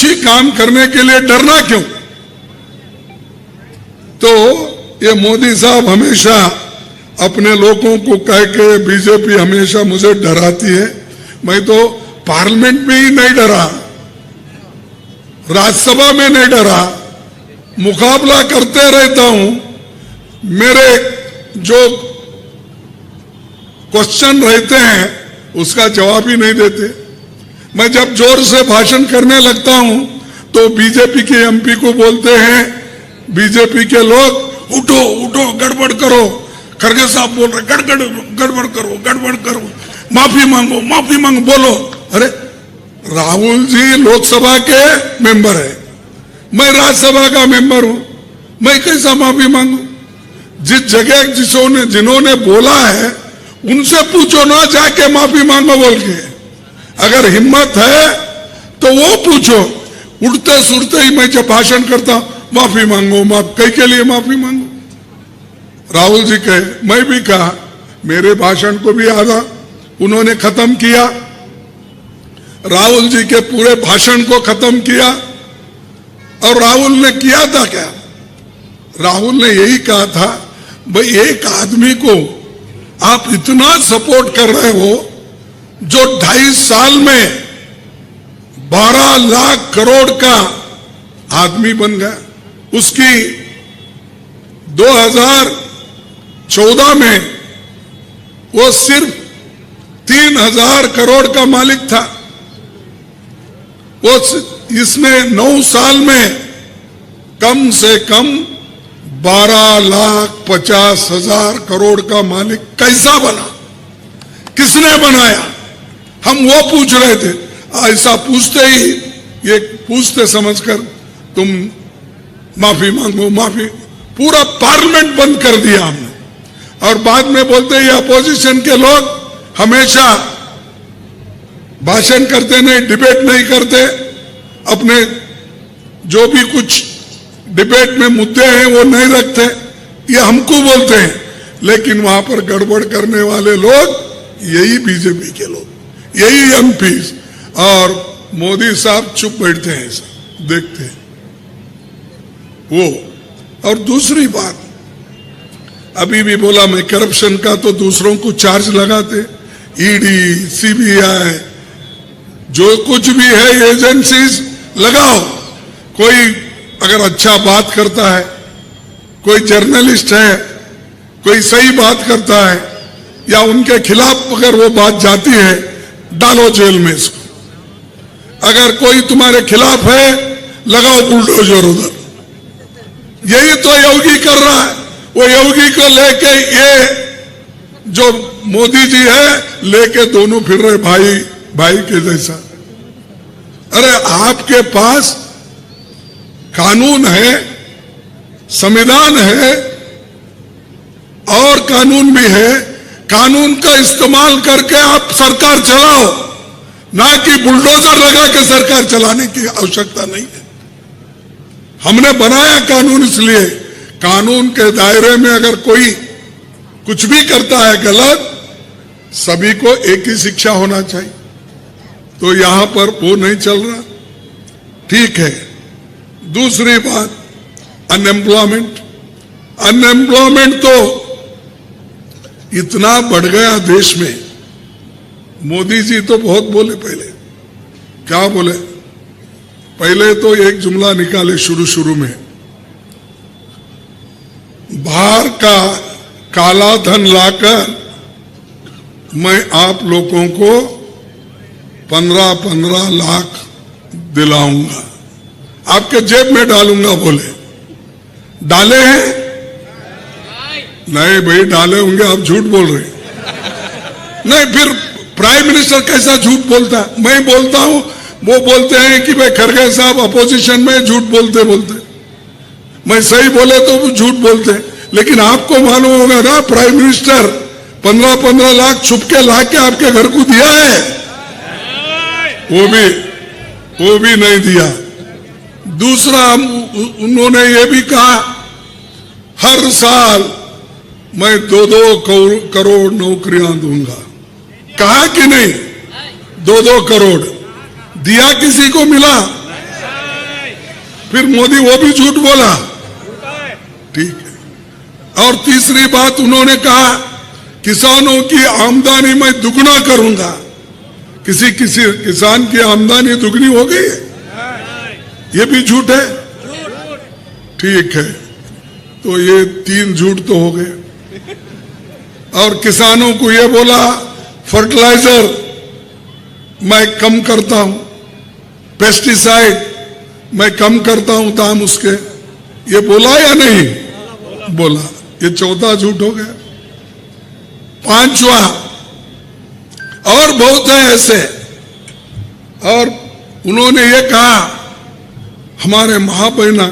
अच्छी काम करने के लिए डरना क्यों? तो ये मोदी साहब हमेशा अपने लोगों को कह के बीजेपी हमेशा मुझे डराती है। मैं तो पार्लियामेंट में ही नहीं डरा, राज्यसभा में नहीं डरा, मुकाबला करते रहता हूं। मेरे जो क्वेश्चन रहते हैं उसका जवाब ही नहीं देते। मैं जब जोर से भाषण करने लगता हूं तो बीजेपी के एमपी को बोलते हैं बीजेपी के लोग, उठो उठो गड़बड़ करो। खड़गे साहब बोल रहे गड़बड़ करो, माफी मांगो बोलो। अरे राहुल जी लोकसभा के मेंबर है, मैं राज्यसभा का मेंबर हूं, मैं कैसा माफी मांगू? जिस जगह जिन्होंने बोला है उनसे पूछो ना जाके माफी मांगो बोल के। अगर हिम्मत है तो वो पूछो। उठते सुरते ही मैं जब भाषण करता माफी मांगो, कई के लिए माफी मांगो। राहुल जी कहे, मैं भी कहा, मेरे भाषण को भी आधा उन्होंने खत्म किया, राहुल जी के पूरे भाषण को खत्म किया। और राहुल ने किया था क्या? राहुल ने यही कहा था, भाई एक आदमी को आप इतना सपोर्ट कर रहे हो जो 2.5 साल में 12 लाख करोड़ का आदमी बन गया। उसकी 2014 में वो सिर्फ 3,000 करोड़ का मालिक था। वो इसने 9 साल में कम से कम 12,50,000 करोड़ का मालिक कैसा बना? किसने बनाया? हम वो पूछ रहे थे। ऐसा पूछते ही ये पूछते समझकर तुम माफी मांगो, माफी, पूरा पार्लियामेंट बंद कर दिया हमने। और बाद में बोलते ये अपोजिशन के लोग हमेशा भाषण करते नहीं, डिबेट नहीं करते, अपने जो भी कुछ डिबेट में मुद्दे हैं वो नहीं रखते, ये हमको बोलते हैं। लेकिन वहां पर गड़बड़ करने वाले लोग यही बीजेपी के लोग, यही एमपीज। और मोदी साहब चुप बैठते हैं, ऐसा देखते हैं वो। और दूसरी बात, अभी भी बोला मैं करप्शन का तो दूसरों को चार्ज लगाते, ईडी, सीबीआई, जो कुछ भी है एजेंसीज लगाओ। कोई अगर अच्छा बात करता है, कोई जर्नलिस्ट है, कोई सही बात करता है या उनके खिलाफ अगर वो बात जाती है, डालो जेल में इसको। अगर कोई तुम्हारे खिलाफ है, लगाओ बुलडोजर उधर। यही तो योगी कर रहा है। वो योगी को लेके ये जो मोदी जी है लेके दोनों फिर रहे भाई के जैसा। अरे आपके पास कानून है, संविधान है और कानून भी है। कानून का इस्तेमाल करके आप सरकार चलाओ, ना कि बुलडोजर लगा के सरकार चलाने की आवश्यकता नहीं है। हमने बनाया कानून इसलिए, कानून के दायरे में अगर कोई कुछ भी करता है गलत, सभी को एक ही शिक्षा होना चाहिए। तो यहां पर वो नहीं चल रहा, ठीक है। दूसरी बात, अनएम्प्लॉयमेंट तो इतना बढ़ गया देश में। मोदी जी तो बहुत बोले पहले, क्या बोले? पहले तो एक जुमला निकाले शुरू में, बाहर का काला धन लाकर मैं आप लोगों को 15-15 लाख दिलाऊंगा, आपके जेब में डालूंगा। बोले डाले हैं? नहीं भाई, डाले होंगे, आप झूठ बोल रहे हैं। नहीं, फिर प्राइम मिनिस्टर कैसा झूठ बोलता है? मैं बोलता हूं, वो बोलते हैं कि भाई खड़गे साहब अपोजिशन में झूठ बोलते। मैं सही बोले तो वो झूठ बोलते हैं। लेकिन आपको मालूम होगा ना, प्राइम मिनिस्टर 15-15 लाख छुपके लाके आपके घर को दिया है, वो भी नहीं दिया। दूसरा, उन्होंने ये भी कहा हर साल मैं 2-2 करोड़ नौकरियां दूंगा। कहा कि नहीं? 2-2 करोड़ दिया, किसी को मिला? फिर मोदी वो भी झूठ बोला, ठीक है। और तीसरी बात उन्होंने कहा किसानों की आमदनी मैं दुगना करूंगा। किसी किसान की आमदनी दुगनी हो गई है? ये भी झूठ है, ठीक है। तो ये 3 झूठ तो हो गए। और किसानों को ये बोला फर्टिलाइजर मैं कम करता हूं, पेस्टिसाइड मैं कम करता हूं दाम उसके, ये बोला या नहीं बोला? ये 14 झूठ हो गया। 5वां और बहुत है ऐसे। और उन्होंने ये कहा हमारे मां बहना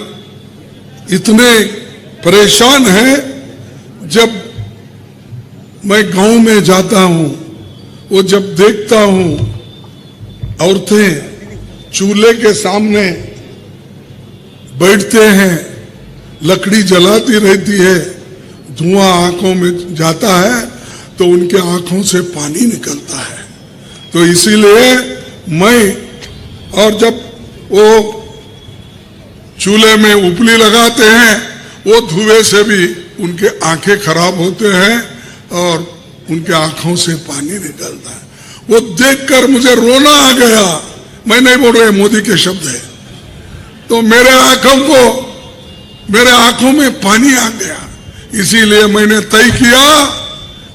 इतने परेशान हैं, जब मैं गांव में जाता हूं वो जब देखता हूं औरतें चूल्हे के सामने बैठते हैं, लकड़ी जलाती रहती है, धुआं आंखों में जाता है तो उनके आंखों से पानी निकलता है। तो इसीलिए मैं, और जब वो चूल्हे में उपली लगाते हैं वो धुएं से भी उनके आंखें खराब होते हैं और उनके आंखों से पानी निकलता है। वो देखकर मुझे रोना आ गया। मैं नहीं बोल रहा, मोदी के शब्द है। तो मेरे आंखों में पानी आ गया। इसीलिए मैंने तय किया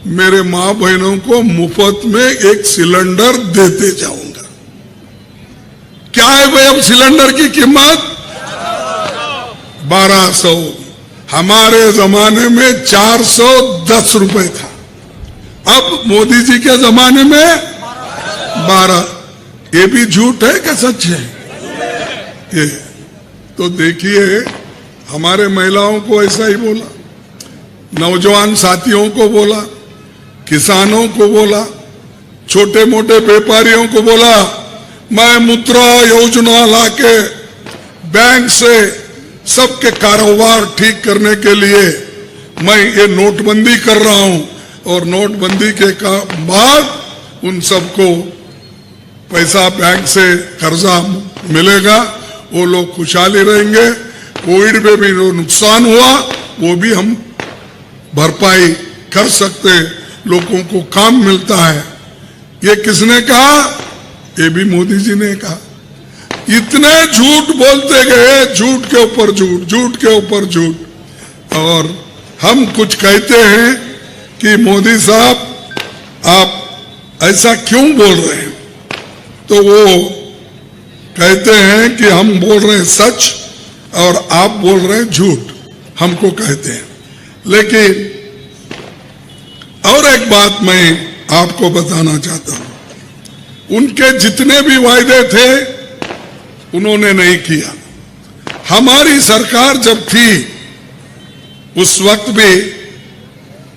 मेरे मां बहनों को मुफ्त में एक सिलेंडर देते जाऊंगा। क्या है भाई अब सिलेंडर की कीमत? 1200। हमारे जमाने में 410 रुपए था, अब मोदी जी के जमाने में 12। ये भी झूठ है क्या सच है? ये तो देखिए, हमारे महिलाओं को ऐसा ही बोला, नौजवान साथियों को बोला, किसानों को बोला, छोटे मोटे व्यापारियों को बोला, मैं मुद्रा योजना लाके बैंक से सबके कारोबार ठीक करने के लिए मैं ये नोटबंदी कर रहा हूं, और नोटबंदी के बाद उन सबको पैसा बैंक से कर्जा मिलेगा, वो लोग खुशहाली रहेंगे। कोविड में भी जो नुकसान हुआ वो भी हम भरपाई कर सकते, लोगों को काम मिलता है। ये किसने कहा? ये भी मोदी जी ने कहा। इतने झूठ बोलते गए, झूठ के ऊपर झूठ, झूठ के ऊपर झूठ। और हम कुछ कहते हैं कि मोदी साहब आप ऐसा क्यों बोल रहे हैं, तो वो कहते हैं कि हम बोल रहे हैं सच और आप बोल रहे हैं झूठ, हमको कहते हैं। लेकिन और एक बात मैं आपको बताना चाहता हूं, उनके जितने भी वायदे थे उन्होंने नहीं किया। हमारी सरकार जब थी उस वक्त भी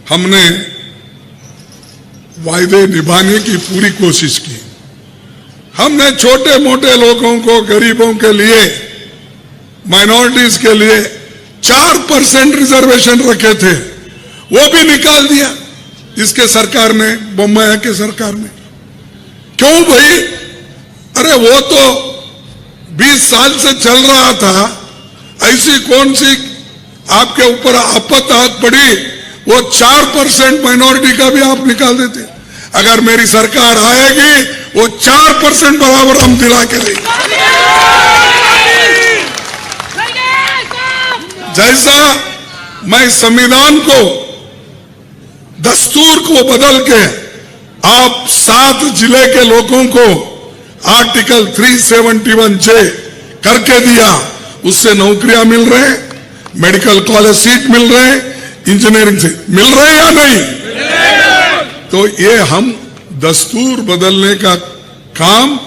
हमने वायदे निभाने की पूरी कोशिश की। हमने छोटे मोटे लोगों को, गरीबों के लिए, माइनॉरिटीज के लिए 4% रिजर्वेशन रखे थे, वो भी निकाल दिया इसके सरकार ने, बोम्मैया के सरकार ने। क्यों भाई? अरे वो तो 20 साल से चल रहा था, ऐसी कौन सी आपके ऊपर आफत हाथ पड़ी? वो 4% माइनॉरिटी का भी आप निकाल देते। अगर मेरी सरकार आएगी वो 4% बराबर हम दिला के देंगे। जैसा मैं संविधान को, दस्तूर को बदल के आप 7 जिले के लोगों को आर्टिकल 371J करके दिया, उससे नौकरियां मिल रहे, मेडिकल कॉलेज सीट मिल रहे, इंजीनियरिंग से मिल रहे या नहीं? तो ये हम दस्तूर बदलने का काम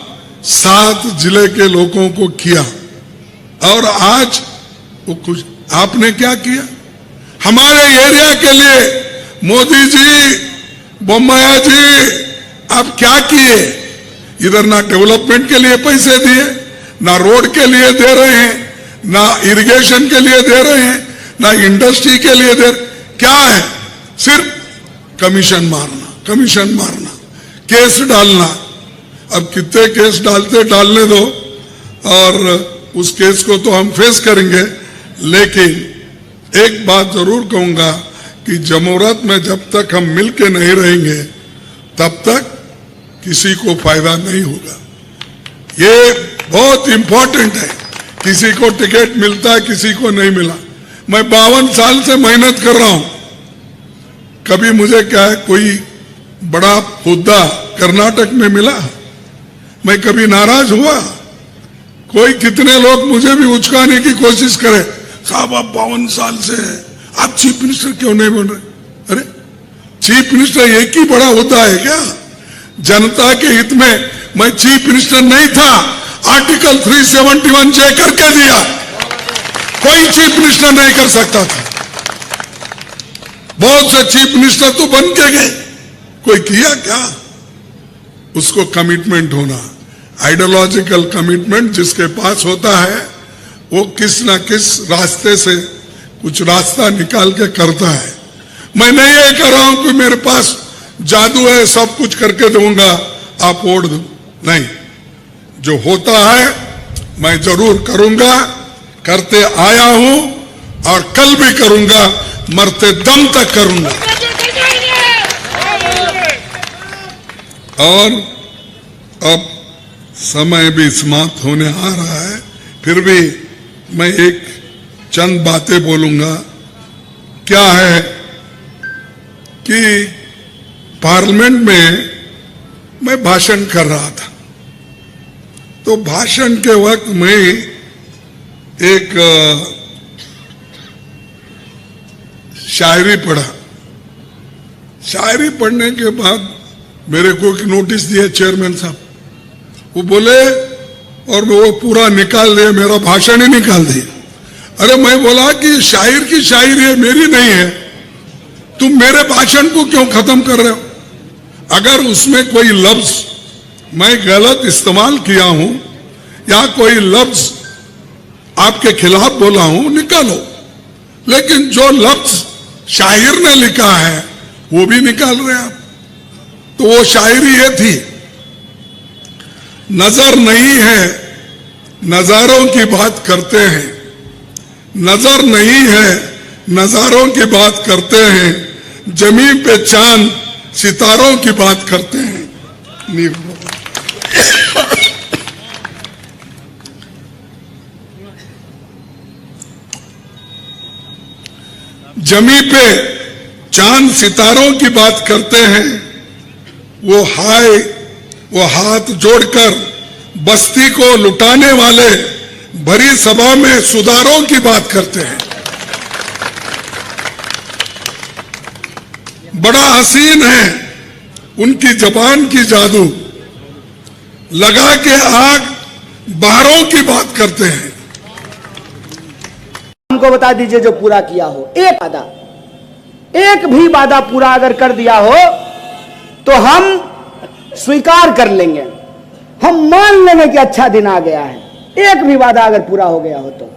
7 जिले के लोगों को किया। और आज वो कुछ आपने क्या किया हमारे एरिया के लिए? मोदी जी, बोम्मैया जी, आप क्या किए? इधर ना डेवलपमेंट के लिए पैसे दिए, ना रोड के लिए दे रहे हैं, ना इरिगेशन के लिए दे रहे हैं, ना इंडस्ट्री के लिए दे रहे। क्या है? सिर्फ कमीशन मारना, कमीशन मारना, केस डालना। अब कितने केस डालते डालने दो। और उस केस को तो हम फेस करेंगे, लेकिन एक बात जरूर कहूंगा कि जमहूरियत में जब तक हम मिलके नहीं रहेंगे तब तक किसी को फायदा नहीं होगा। ये बहुत इंपॉर्टेंट है। किसी को टिकट मिलता है, किसी को नहीं मिला। मैं 52 साल से मेहनत कर रहा हूं। कभी मुझे क्या है कोई बड़ा हुद्दा कर्नाटक में मिला, मैं कभी नाराज हुआ? कोई कितने लोग मुझे भी उचकाने की कोशिश करे, साहब आप 52 साल से हैं, आप चीफ मिनिस्टर क्यों नहीं बन रहे? अरे चीफ मिनिस्टर एक ही बड़ा हुद्दा है क्या? जनता के हित में मैं चीफ मिनिस्टर नहीं था, आर्टिकल 371 जे करके दिया। कोई चीफ मिनिस्टर नहीं कर सकता था। बहुत से चीफ मिनिस्टर तो बन के गए, कोई किया क्या? उसको कमिटमेंट होना, आइडियोलॉजिकल कमिटमेंट जिसके पास होता है वो किस ना किस रास्ते से कुछ रास्ता निकाल के करता है। मैं नहीं ये कह रहा हूं कि मेरे पास जादू है, सब कुछ करके दूंगा, आप वोट दो, नहीं। जो होता है मैं जरूर करूंगा, करते आया हूं और कल भी करूंगा, मरते दम तक करूंगा। और अब समय भी समाप्त होने आ रहा है, फिर भी मैं एक चंद बातें बोलूंगा। क्या है कि पार्लियामेंट में मैं भाषण कर रहा था, तो भाषण के वक्त मैं एक शायरी पढ़ा। शायरी पढ़ने के बाद मेरे को एक नोटिस दिया चेयरमैन साहब, वो बोले, और वो पूरा निकाल दिया, मेरा भाषण ही निकाल दिया। अरे मैं बोला कि शायर की शायरी है, मेरी नहीं है, तुम मेरे भाषण को क्यों खत्म कर रहे हो? अगर उसमें कोई लफ्ज मैं गलत इस्तेमाल किया हूं या कोई लफ्ज आपके खिलाफ बोला हूं, निकालो, लेकिन जो लफ्ज शायर ने लिखा है वो भी निकाल रहे आप। तो वो शायरी ये थी, नजर नहीं है नजारों की बात करते हैं, नजर नहीं है नजारों की बात करते हैं, जमीन पे चांद सितारों की बात करते हैं। जमीन पे चांद सितारों की बात करते हैं, वो हाथ जोड़कर बस्ती को लुटाने वाले भरी सभा में सुधारों की बात करते हैं। बड़ा हसीन है उनकी जबान की जादू, लगा के आग बाहरों की बात करते हैं। हमको बता दीजिए जो पूरा किया हो, एक वादा, एक भी वादा पूरा अगर कर दिया हो तो हम स्वीकार कर लेंगे, हम मान लेंगे कि अच्छा दिन आ गया है। एक भी वादा अगर पूरा हो गया हो तो।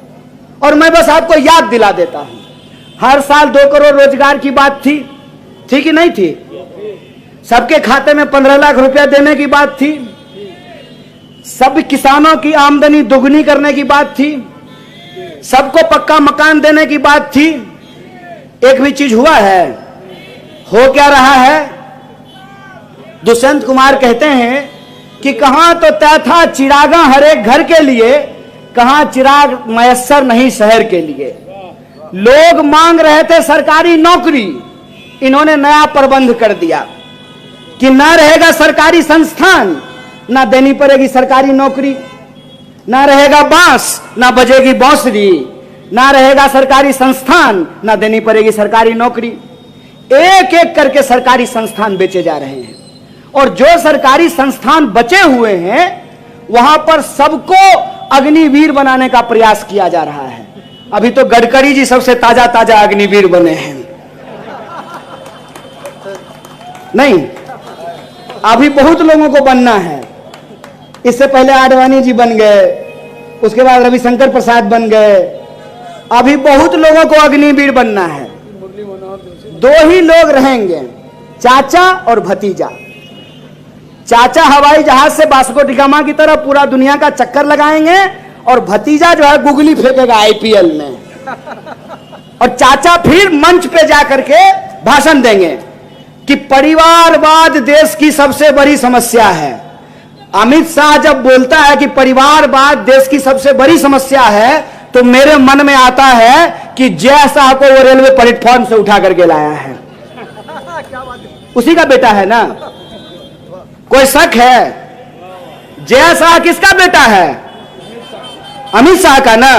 और मैं बस आपको याद दिला देता हूं, हर साल 2 करोड़ रोजगार की बात थी कि नहीं थी? सबके खाते में 15 लाख रुपया देने की बात थी, सब किसानों की आमदनी दुगनी करने की बात थी, सबको पक्का मकान देने की बात थी। एक भी चीज हुआ है? हो क्या रहा है? दुष्यंत कुमार कहते हैं कि कहां तो तय था चिरागा हर एक घर के लिए, कहां चिराग मयस्सर नहीं शहर के लिए। लोग मांग रहे थे सरकारी नौकरी, इन्होंने नया प्रबंध कर दिया कि ना रहेगा सरकारी संस्थान, ना देनी पड़ेगी सरकारी नौकरी, ना रहेगा बांस ना बजेगी बांसुरी, ना रहेगा सरकारी संस्थान ना देनी पड़ेगी सरकारी नौकरी। एक एक करके सरकारी संस्थान बेचे जा रहे हैं, और जो सरकारी संस्थान बचे हुए हैं वहां पर सबको अग्निवीर बनाने का प्रयास किया जा रहा है। अभी तो गडकरी जी सबसे ताजा ताजा अग्निवीर बने हैं, नहीं अभी बहुत लोगों को बनना है। इससे पहले आडवाणी जी बन गए, उसके बाद रविशंकर प्रसाद बन गए, अभी बहुत लोगों को अग्निवीर बनना है। 2 ही लोग रहेंगे, चाचा और भतीजा। चाचा हवाई जहाज से वास्को डी गामा की तरफ पूरा दुनिया का चक्कर लगाएंगे, और भतीजा जो है गुगली फेंकेगा आईपीएल में, और चाचा फिर मंच पे जाकर के भाषण देंगे कि परिवारवाद देश की सबसे बड़ी समस्या है। अमित शाह जब बोलता है कि परिवारवाद देश की सबसे बड़ी समस्या है, तो मेरे मन में आता है कि जय शाह को वो रेलवे प्लेटफॉर्म से उठा करके लाया है, उसी का बेटा है ना, कोई शक है? जय शाह किसका बेटा है? अमित शाह का ना।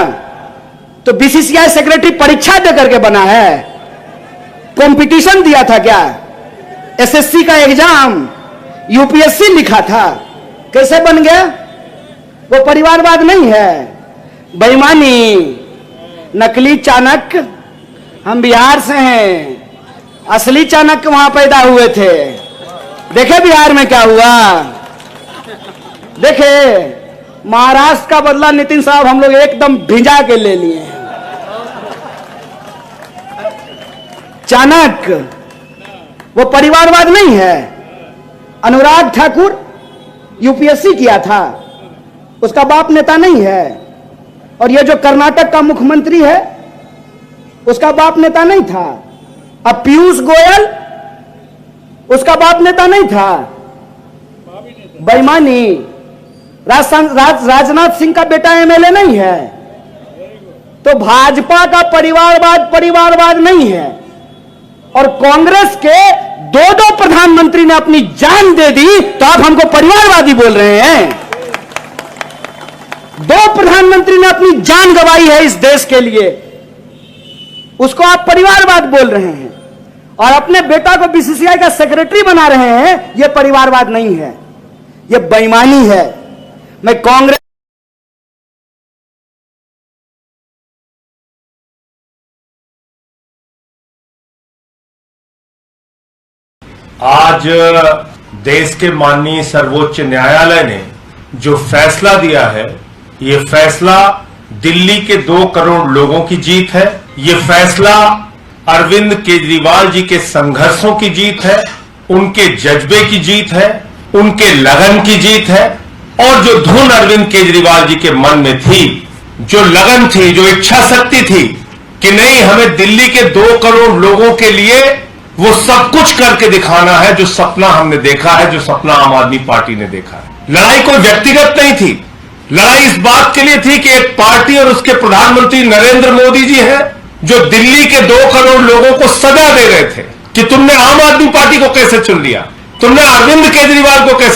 तो बीसीसीआई सेक्रेटरी परीक्षा दे करके बना है, कंपटीशन दिया था क्या? एसएससी का एग्जाम, यूपीएससी लिखा था, कैसे बन गया? वो परिवारवाद नहीं है, बेईमानी, नकली चाणक्य। हम बिहार से हैं, असली चाणक्य वहां पैदा हुए थे। देखे बिहार में क्या हुआ? देखे महाराष्ट्र का बदला नितिन साहब हम लोग एकदम भिजा के ले लिए हैं। चाणक्य वो परिवारवाद नहीं है। अनुराग ठाकुर यूपीएससी किया था, उसका बाप नेता नहीं है। और ये जो कर्नाटक का मुख्यमंत्री है, उसका बाप नेता नहीं था। अब पीयूष गोयल, उसका बाप नेता नहीं था। बेईमानी। राजनाथ सिंह का बेटा एमएलए नहीं है। तो भाजपा का परिवारवाद नहीं है। और कांग्रेस के दो प्रधानमंत्री ने अपनी जान दे दी, तो आप हमको परिवारवादी बोल रहे हैं? दो प्रधानमंत्री ने अपनी जान गंवाई है इस देश के लिए, उसको आप परिवारवाद बोल रहे हैं। और अपने बेटा को बीसीसीआई का सेक्रेटरी बना रहे हैं, यह परिवारवाद नहीं है, यह बेईमानी है। मैं कांग्रेस आज देश के माननीय सर्वोच्च न्यायालय ने जो फैसला दिया है, ये फैसला दिल्ली के 2 करोड़ लोगों की जीत है। ये फैसला अरविंद केजरीवाल जी के संघर्षों की जीत है, उनके जज्बे की जीत है, उनके लगन की जीत है। और जो धुन अरविंद केजरीवाल जी के मन में थी, जो लगन थी, जो इच्छा शक्ति थी कि नहीं, हमें दिल्ली के 2 करोड़ लोगों के लिए वो सब कुछ करके दिखाना है, जो सपना हमने देखा है, जो सपना आम आदमी पार्टी ने देखा है। लड़ाई कोई व्यक्तिगत नहीं थी, लड़ाई इस बात के लिए थी कि एक पार्टी और उसके प्रधानमंत्री नरेंद्र मोदी जी हैं, जो दिल्ली के 2 करोड़ लोगों को सजा दे रहे थे कि तुमने आम आदमी पार्टी को कैसे चुन लिया, तुमने अरविंद केजरीवाल को कैसे